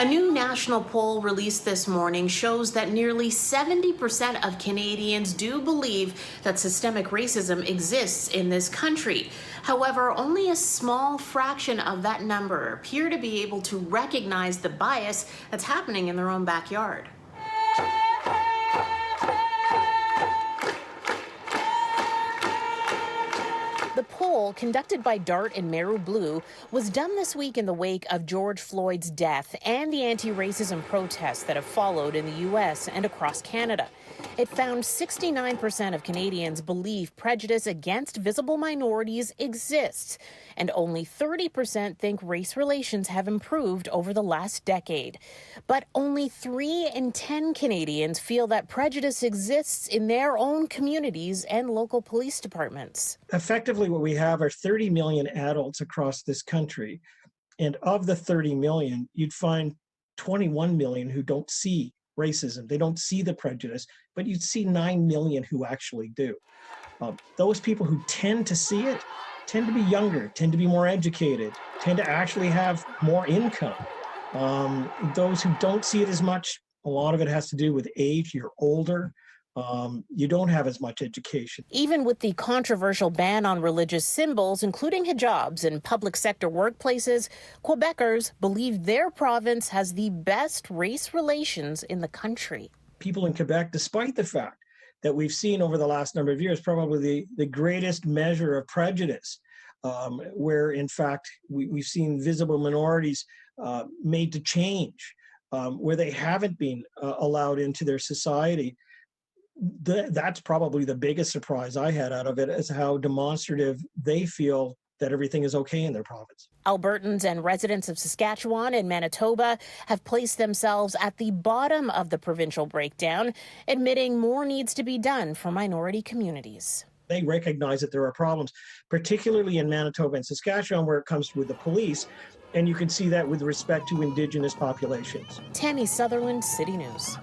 A new national poll released this morning shows that nearly 70% of Canadians do believe that systemic racism exists in this country. However, only a small fraction of that number appear to be able to recognize the bias that's happening in their own backyard. The poll, conducted by Dart and Meru Blue, was done this week in the wake of George Floyd's death and the anti-racism protests that have followed in the U.S. and across Canada. It found 69% of Canadians believe prejudice against visible minorities exists, and only 30% think race relations have improved over the last decade. But only 3 in 10 Canadians feel that prejudice exists in their own communities and local police departments. Effectively, what we have are 30 million adults across this country. And of the 30 million, you'd find 21 million who don't see racism. They don't see the prejudice, but you'd see 9 million who actually do. Those people who tend to see it tend to be younger, tend to be more educated, tend to actually have more income. Those who don't see it as much, a lot of it has to do with age. You're older. You don't have as much education. Even with the controversial ban on religious symbols, including hijabs, in public sector workplaces, Quebecers believe their province has the best race relations in the country. People in Quebec, despite the fact that we've seen over the last number of years probably the greatest measure of prejudice, where in fact we've seen visible minorities made to change, where they haven't been allowed into their society. That's probably the biggest surprise I had out of it, is how demonstrative they feel that everything is okay in their province. Albertans and residents of Saskatchewan and Manitoba have placed themselves at the bottom of the provincial breakdown, admitting more needs to be done for minority communities. They recognize that there are problems, particularly in Manitoba and Saskatchewan, where it comes with the police, and you can see that with respect to Indigenous populations. Tammie Sutherland, City News.